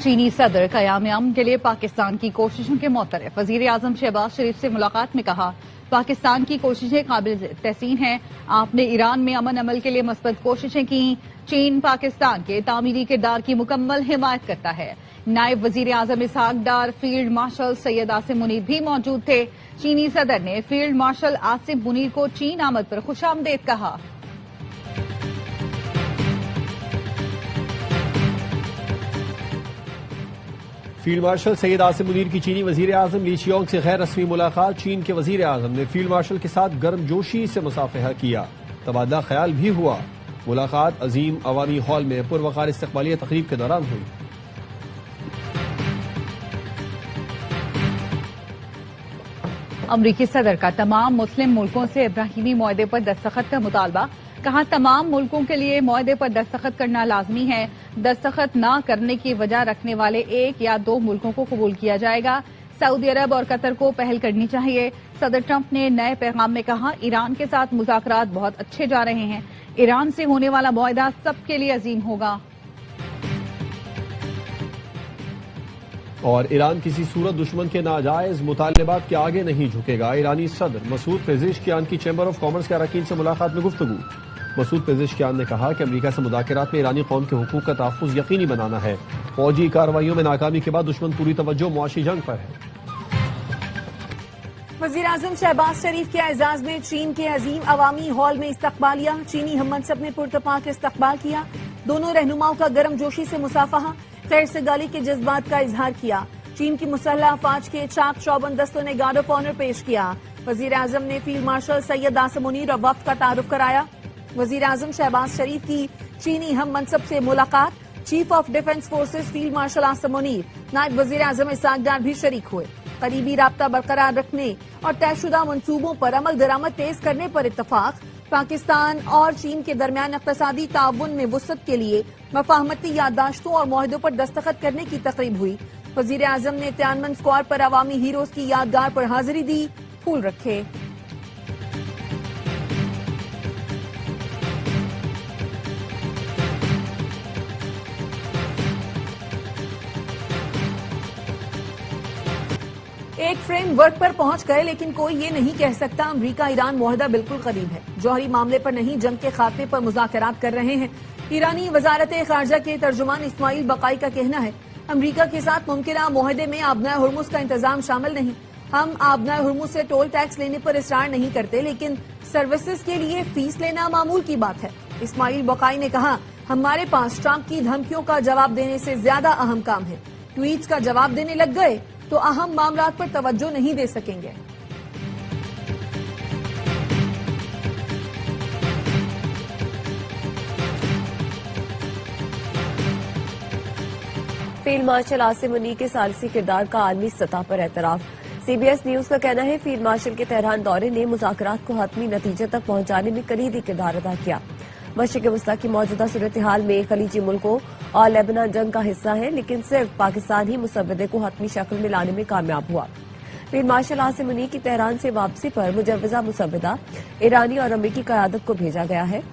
चीनी सदर क़याम अमन के लिए पाकिस्तान की कोशिशों के मुतरफ वज़ीर आज़म शहबाज शरीफ से मुलाकात में कहा, पाकिस्तान की कोशिशें काबिल तहसीन हैं। आपने ईरान में अमन अमल के लिए मस्बत कोशिशें की। चीन पाकिस्तान के तामीरी किरदार की मुकम्मल हिमायत करता है। नायब वज़ीर आज़म इसहाक डार, फील्ड मार्शल सैयद आसिम मुनीर भी मौजूद थे। चीनी सदर ने फील्ड मार्शल आसिम मुनीर को चीन आमद पर खुशामदीद कहा। फील्ड मार्शल सैयद आसिम मुनीर की चीनी वजीर आजम ली चियोंग से गैर रस्मी मुलाकात। चीन के वजीर आजम ने फील्ड मार्शल के साथ गर्मजोशी से मुसाफहा किया। तबादला ख्याल भी हुआ। मुलाकात अजीम अवामी हॉल में पुरवकार इस्तकबालिया तकरीब के दौरान हुई। अमरीकी सदर का तमाम मुस्लिम मुल्कों से इब्राहिमी मुआहदे पर दस्तखत का मुतालबा। कहा, तमाम मुल्कों के लिए मुआहदे पर दस्तखत करना लाजमी है। दस्तखत न करने की वजह रखने वाले एक या दो मुल्कों को कबूल किया जाएगा। सऊदी अरब और कतर को पहल करनी चाहिए। सदर ट्रंप ने नए पैगाम में कहा, ईरान के साथ मुज़ाकरात बहुत अच्छे जा रहे हैं। ईरान से होने वाला मुआहदा सबके लिए अजीम होगा। और ईरान किसी सूरत दुश्मन के नाजायज मुतालबात के आगे नहीं झुकेगा। ईरानी सदर मसूद पेज़ेश्कियान की चैम्बर ऑफ कॉमर्स के अरकान से मुलाकात में गुफ्तगू। मसूद पेज़ेश्कियान ने कहा कि अमरीका से मुज़ाकरात में ईरानी कौम के हुकूक का तहफ़्फ़ुज़ यकीनी बनाना है। फौजी कार्रवाइयों में नाकामी के बाद दुश्मन पूरी तवज्जो मुआशी जंग पर है। वज़ीर आज़म शहबाज शरीफ के एजाज में चीन के अजीम अवामी हॉल में इस्तकबालिया। चीनी हम मनसब ने पुरतपाक इस्तकबाल किया। दोनों रहनुमाओं का गर्मजोशी से मुसाफहा, खैर सगाली के जज्बात का इजहार किया। चीन की मुसल्लह अफवाज के चाक चौबंद दस्तों ने गार्ड ऑफ ऑनर पेश किया। वज़ीर आज़म ने फील्ड मार्शल सैयद आसिम मुनीर और वफ्द का तारुफ कराया। वज़ीर आज़म शहबाज शरीफ की चीनी हम मनसब से मुलाकात। Chief of defence forces field marshal Asim Munir, नायब वज़ीर आज़म इसहाक डार भी शरीक हुए। करीबी राब्ता बरकरार रखने और तयशुदा मंसूबों पर अमल दरामद तेज करने पर इत्तफाक। पाकिस्तान और चीन के दरमियान इक़्तिसादी ताउन में वुसअत के लिए मफाहमती याददाश्तों और मुआहदों पर दस्तखत करने की तकरीब हुई। वज़ीर आज़म ने तियानमन स्क्वायर पर अवामी हीरोज की यादगार पर हाजिरी दी, फूल रखे। एक फ्रेमवर्क पर पहुंच गए, लेकिन कोई ये नहीं कह सकता अमरीका ईरान मुआहदा बिल्कुल करीब है। जौहरी मामले पर नहीं, जंग के खात्मे पर मुज़ाकरात कर रहे हैं। ईरानी वजारत खारजा के तर्जुमान इस्माइल बकाई का कहना है, अमरीका के साथ मुमकिन मुआहदे में आबनाए हुर्मुज़ का इंतजाम शामिल नहीं। हम आबनाए हुर्मुज़ से टोल टैक्स लेने पर इसरार नहीं करते, लेकिन सर्विसेज के लिए फीस लेना मामूल की बात है। इस्माइल बकाई ने कहा, हमारे पास ट्रंप की धमकियों का जवाब देने से ज्यादा अहम काम है। ट्वीट्स का जवाब देने लग गए तो अहम मामलात पर तवज्जो नहीं दे सकेंगे। फील्ड मार्शल आसिम मुनीर के सालसी किरदार का आलमी सतह पर एतराफ। CBS न्यूज का कहना है, फील्ड मार्शल के तेहरान दौरे ने मुज़ाकरात को हतमी नतीजे तक पहुंचाने में कलीदी किरदार अदा किया। मशरिक़ वस्ता की मौजूदा सूरत हाल में खलीजी मुल्कों और लेबनान जंग का हिस्सा है, लेकिन सिर्फ पाकिस्तान ही मुसव्वदे को हतमी शक्ल में लाने में कामयाब हुआ। फील्ड मार्शल आसिम मुनीर की तेहरान से वापसी पर मुजव्वज़ा मुसव्वदा ईरानी और अमरीकी क़यादत को भेजा गया है।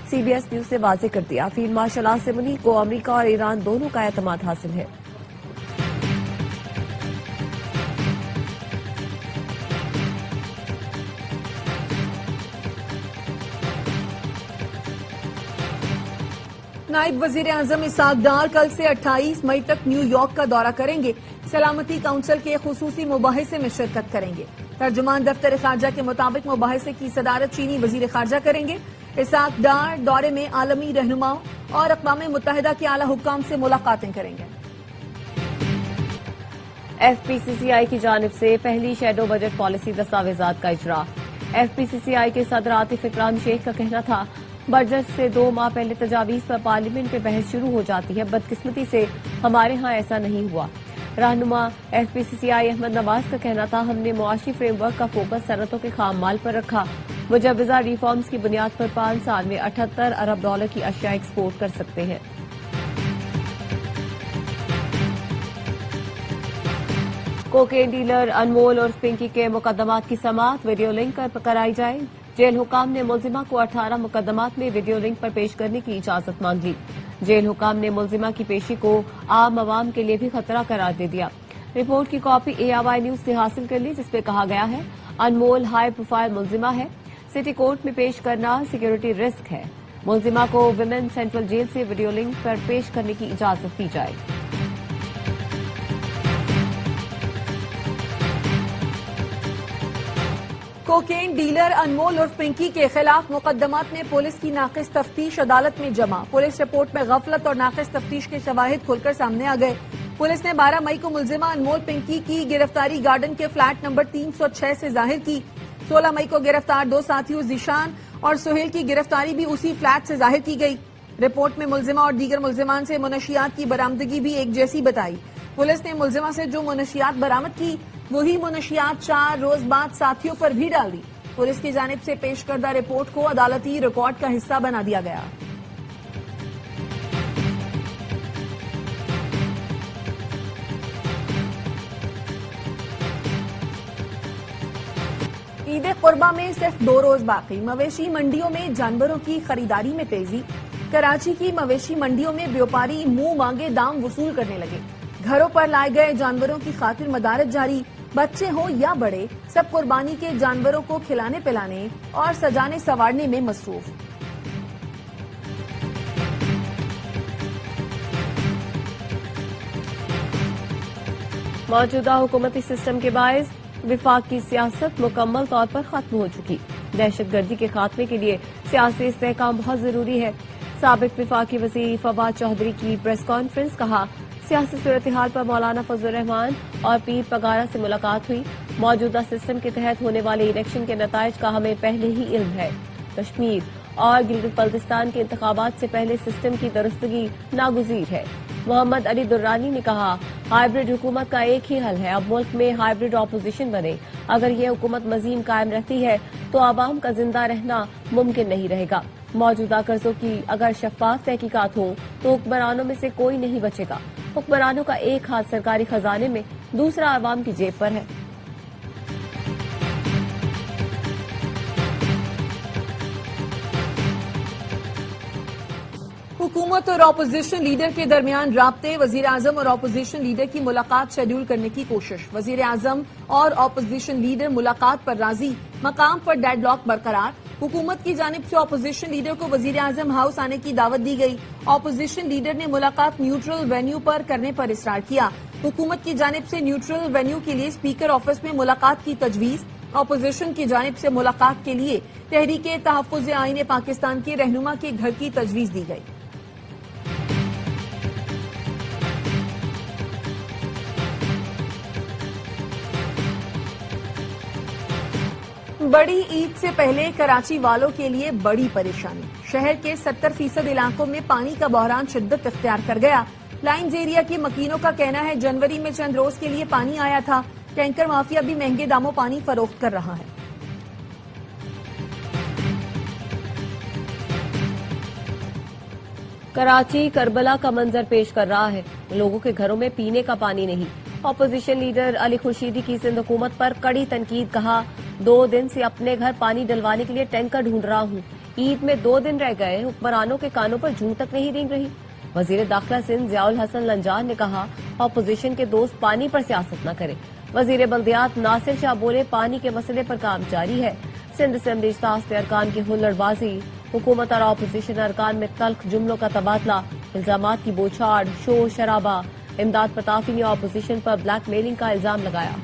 CBS न्यूज ने वाज़ेह कर दिया, फील्ड मार्शल आसिम मुनीर को अमरीका और ईरान दोनों का एतमाद हासिल है। नायब वज़ीर आज़म इसहाक डार कल से 28 मई तक न्यूयॉर्क का दौरा करेंगे। सलामती काउंसिल के खुसूसी मुबाहिसे में शिरकत करेंगे। तर्जुमान दफ्तर खारजा के मुताबिक मुबाहिसे की सदारत चीनी वज़ीर खारजा करेंगे। इसहाक डार दौरे में आलमी रहनुमाओं और अक़वाम मुत्तहिदा के आला हुक्काम से मुलाकातें करेंगे। FPCCI की जानिब से पहली शैडो बजट पॉलिसी दस्तावेजात का इजरा। FPCCI के सदर आतिफ इकराम शेख का कहना था, बजट से 2 माह पहले तजावीज पर पार्लियामेंट में बहस शुरू हो जाती है। बदकिस्मती से हमारे यहाँ ऐसा नहीं हुआ। रहनुमा FPCCI अहमद नवाज का कहना था, हमने मुआशी फ्रेमवर्क का फोकस सनतों के खाम माल पर रखा। मुजव्वज़ा रिफॉर्म्स की बुनियाद पर 5 साल में $78 अरब की अशिया एक्सपोर्ट कर सकते हैं। कोकेन डीलर अनमोल और पिंकी के मुकदमात की समाअत वीडियो लिंक पर कराई जाए। जेल हुकाम ने मुलजिमा को 18 मुकदमात में वीडियो लिंक पर पेश करने की इजाजत मांग ली। जेल हुकाम ने मुलजिमा की पेशी को आम आवाम के लिए भी खतरा करार दे दिया। रिपोर्ट की कॉपी ARY न्यूज से हासिल कर ली, जिसपे कहा गया है अनमोल हाई प्रोफाइल मुलजिमा है, सिटी कोर्ट में पेश करना सिक्योरिटी रिस्क है। मुलजिमा को विमेन सेंट्रल जेल से वीडियो लिंक पर पेश करने की इजाजत दी जाए। कोकेन डीलर अनमोल उर्फ पिंकी के खिलाफ मुकदमात में पुलिस की नाकिस तफ्तीश अदालत में जमा। पुलिस रिपोर्ट में गफलत और नाकिस तफ्तीश के शवाहिद खुलकर सामने आ गए। पुलिस ने 12 मई को मुलजिमा अनमोल पिंकी की गिरफ्तारी गार्डन के फ्लैट नंबर 306 से जाहिर की। 16 मई को गिरफ्तार 2 साथियों जीशान और सुहेल की गिरफ्तारी भी उसी फ्लैट से जाहिर की गई। रिपोर्ट में मुलजिमा और दीगर मुलजिमान से मुनशियात की बरामदगी भी एक जैसी बताई। पुलिस ने मुलजिमा से जो मुनशियात बरामद की वही मुनशियात 4 रोज बाद साथियों पर भी डाल दी। पुलिस की जानिब से पेश करदा रिपोर्ट को अदालती रिकॉर्ड का हिस्सा बना दिया गया। ईद कुर्बा में सिर्फ 2 रोज बाकी। मवेशी मंडियों में जानवरों की खरीदारी में तेजी। कराची की मवेशी मंडियों में व्यापारी मुंह मांगे दाम वसूल करने लगे। घरों पर लाए गए जानवरों की खातिर मदारत जारी। बच्चे हों या बड़े, सब कुर्बानी के जानवरों को खिलाने पिलाने और सजाने संवारने में मसरूफ। मौजूदा हुकूमती सिस्टम के बायस विफाक की सियासत मुकम्मल तौर पर खत्म हो चुकी। दहशतगर्दी के खात्मे के लिए सियासी इस्तेहकाम बहुत जरूरी है। साबिक विफाकी वज़ीर फवाद चौधरी की प्रेस कॉन्फ्रेंस, कहा सियासी सूरत हाल पर मौलाना फजल रहमान और पीर पगारा से मुलाकात हुई। मौजूदा सिस्टम के तहत होने वाले इलेक्शन के नताइज का हमें पहले ही इल्म है। कश्मीर और गिलगित बल्तिस्तान के इंतखाबात से पहले सिस्टम की दुरुस्तगी नागुज़ीर है। मोहम्मद अली दुर्रानी ने कहा हाइब्रिड हुकूमत का एक ही हल है, अब मुल्क में हाइब्रिड ऑपोजिशन बने। अगर ये हुकूमत मजीम कायम रहती है तो आवाम का जिंदा रहना मुमकिन नहीं रहेगा। मौजूदा कर्जों की अगर शफाफ तहकीकात हो तो हुक्मरानों में से कोई नहीं बचेगा। हुक्मरानों का एक हाथ सरकारी खजाने में, दूसरा आवाम की जेब पर है। हुकूमत और अपोजिशन लीडर के दरमियान राब्ते। वजीर आजम और अपोजिशन लीडर की मुलाकात शेड्यूल करने की कोशिश। वजीर आजम और अपोजिशन लीडर मुलाकात पर राजी, मकाम पर डेडलॉक बरकरार। हुकूमत की जानिब से अपोजिशन लीडर को वजीर आजम हाउस आने की दावत दी गई। अपोजिशन लीडर ने मुलाकात न्यूट्रल वेन्यू पर करने पर इसरार किया। हुकूमत की जानिब से न्यूट्रल वेन्यू के लिए स्पीकर ऑफिस में मुलाकात की तजवीज। अपोजिशन की जानिब से मुलाकात के लिए तहरीके तहफ्फुज़ आईन पाकिस्तान के रहनुमा के घर की तजवीज दी गई। बड़ी ईद से पहले कराची वालों के लिए बड़ी परेशानी। शहर के 70% इलाकों में पानी का बहरान शिद्दत इख्तियार कर गया। लाइन्स एरिया के मकीनों का कहना है जनवरी में चंद रोज के लिए पानी आया था। टैंकर माफिया भी महंगे दामों पानी फरोख्त कर रहा है। कराची करबला का मंजर पेश कर रहा है। लोगों के घरों में पीने का पानी नहीं। अपोजिशन लीडर अली खुर्शीदी की सिंध हुकूमत पर कड़ी तनकीद, कहा 2 दिन से अपने घर पानी डलवाने के लिए टैंकर ढूंढ रहा हूँ। ईद में 2 दिन रह गए, हुक्मरानों के कानों पर जूं तक नहीं रेंग रही। वजीर दाखिला सिंध ज़ियाउल हसन लंजान ने कहा अपोजिशन के दोस्त पानी पर सियासत न करें। वजीर बल्दियात नासिर शाह बोले पानी के मसले पर काम जारी है। सिंध असेंबली इजलास में अरकान की हुल्लड़बाजी, हुकूमत और अपोजिशन अरकान में तल्ख जुमलों का तबादला, इल्जामात की बौछार, शोर शराबा। इमदाद पताफी ने अपोजिशन पर ब्लैक मेलिंग का इल्जाम लगाया।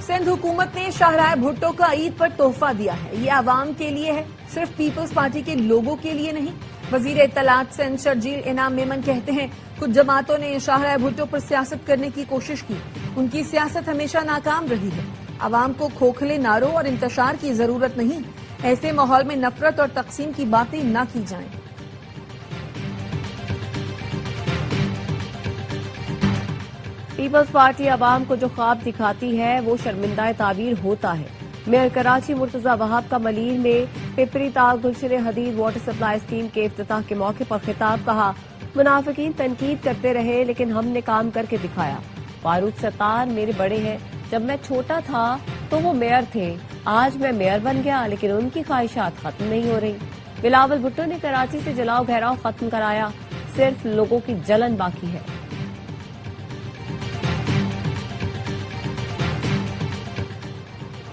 सिंध हुकूमत ने शाहराह भुट्टो का ईद पर तोहफा दिया है। ये आवाम के लिए है, सिर्फ पीपल्स पार्टी के लोगों के लिए नहीं। वजीर इत्तलात सिंध शर्जील इनाम मेमन कहते हैं कुछ जमातों ने शाहराह भुट्टो पर सियासत करने की कोशिश की, उनकी सियासत हमेशा नाकाम रही है। आवाम को खोखले नारों और इंतशार की जरूरत नहीं। ऐसे माहौल में नफरत और तकसीम की बातें न की जाएं। पीपल्स पार्टी आवाम को जो ख्वाब दिखाती है वो शर्मिंदा ताबीर होता है। मेयर कराची मुर्तजा वहाब का मलीर में पिपरी ताल गुलशन हदीद वाटर सप्लाई स्कीम के इफ्तिताह के मौके पर खिताब, कहा منافقین تنقید کرتے رہے لیکن ہم نے کام کر کے دکھایا. فاروق ستار میرے بڑے ہیں. جب میں چھوٹا تھا تو وہ میئر تھے. آج میں میئر بن گیا لیکن ان کی خواہشات ختم نہیں ہو رہی. بلاول بھٹو نے کراچی سے جلاؤ گھیراؤ ختم کرایا. صرف لوگوں کی جلن باقی ہے.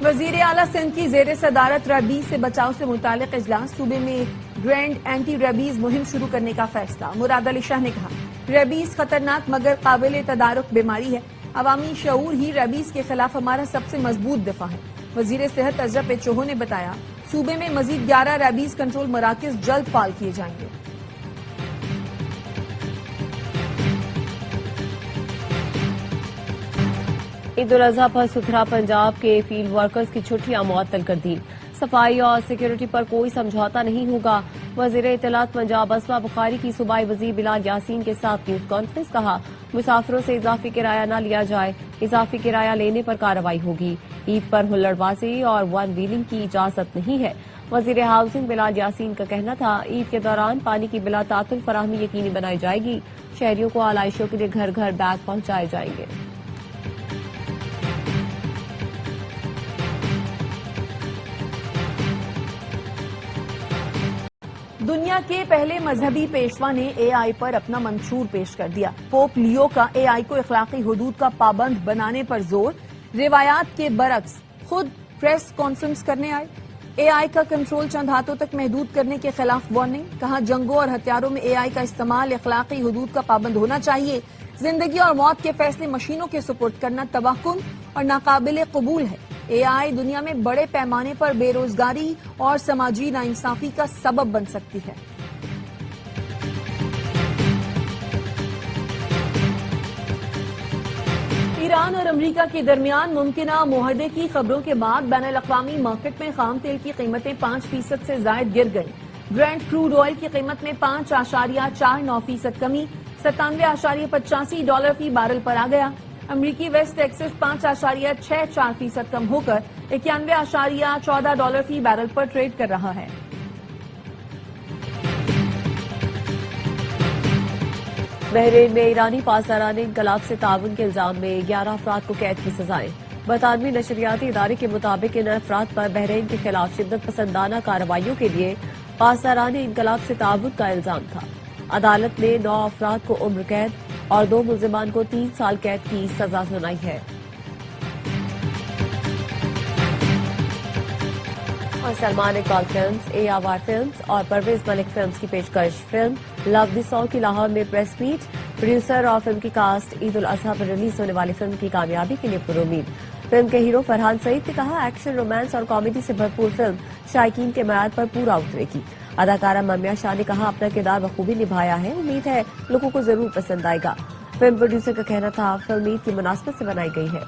وزیر اعلیٰ سندھ کی زیر صدارت ریبیز سے بچاؤ سے متعلق اجلاس. صوبے میں گرینڈ اینٹی ریبیز مہم شروع کرنے کا فیصلہ. مراد علی شاہ نے کہا ریبیز خطرناک مگر قابل تدارک بیماری ہے. عوامی شعور ہی ریبیز کے خلاف ہمارا سب سے مضبوط دفاع ہے. وزیر صحت اشرف چوہو نے بتایا صوبے میں مزید 11 ریبیز کنٹرول مراکز جلد فعال کیے جائیں گے. عید الاضحیٰ پر ستھرا پنجاب کے فیلڈ ورکرز کی چھٹیاں معطل کر دی. صفائی اور سیکیورٹی پر کوئی سمجھوتا نہیں ہوگا. وزیر اطلاعات پنجاب اسما بخاری کی صوبائی وزیر بلال یاسین کے ساتھ نیوز کانفرنس. کہا مسافروں سے اضافی کرایہ نہ لیا جائے. اضافی کرایہ لینے پر کارروائی ہوگی. عید پر ہلڑ بازی اور ون ویلنگ کی اجازت نہیں ہے. وزیر ہاؤسنگ بلال یاسین کا کہنا تھا عید کے دوران پانی کی بلا تعطل فراہمی یقینی بنائی جائے گی. شہریوں کو آلائشوں کے لیے گھر گھر بیگ پہنچائے جائیں گے. دنیا کے پہلے مذہبی پیشوا نے اے آئی پر اپنا منشور پیش کر دیا. پوپ لیو کا اے آئی کو اخلاقی حدود کا پابند بنانے پر زور. روایات کے برعکس خود پریس کانفرنس کرنے آئے. اے آئی کا کنٹرول چند ہاتھوں تک محدود کرنے کے خلاف وارننگ. کہا جنگوں اور ہتھیاروں میں اے آئی کا استعمال اخلاقی حدود کا پابند ہونا چاہیے. زندگی اور موت کے فیصلے مشینوں کے سپرد کرنا توہم اور ناقابل قبول ہے. اے آئی دنیا میں بڑے پیمانے پر بے روزگاری اور سماجی ناانصافی کا سبب بن سکتی ہے. ایران اور امریکہ کے درمیان ممکنہ معاہدے کی خبروں کے بعد بین الاقوامی مارکیٹ میں خام تیل کی قیمتیں 5% سے زائد گر گئیں. برینٹ کروڈ آئل کی قیمت میں 5.49% کمی $97.85 فی بارل پر آ گیا. امریکی ویسٹ ٹیکسس 5.64% کم ہو کر $91.14 فی بیرل پر ٹریڈ کر رہا ہے. بحرین میں ایرانی پاسداران انقلاب سے تعاون کے الزام میں 11 افراد کو قید کی سزائیں. برطانوی نشریاتی ادارے کے مطابق ان افراد پر بحرین کے خلاف شدت پسندانہ کارروائیوں کے لیے پاسداران انقلاب سے تعاون کا الزام تھا. عدالت نے 9 افراد کو عمر قید اور 2 ملزمان کو 3 سال قید کی سزا سنائی ہے. اور سلمان اقبال فلمز، اے آوار فلمز اور پرویز ملک فلمز کی پیشکش فلم لو دی سانگ کی لاہور میں پریس میٹ. پروڈیوسر اور فلم کی کاسٹ عید الاضحیٰ پر ریلیز ہونے والی فلم کی کامیابی کے لیے پر امید. فلم کے ہیرو فرحان سعید نے کہا ایکشن، رومانس اور کامیڈی سے بھرپور فلم شائقین کے معیار پر پورا اترے گی. اداکارہ ممیا شاہ نے کہا اپنا کردار بخوبی نبھایا ہے. امید ہے لوگوں کو ضرور پسند آئے گا. فلم پروڈیوسر کا کہنا تھا فلم عید کی مناسبت سے بنائی گئی ہے.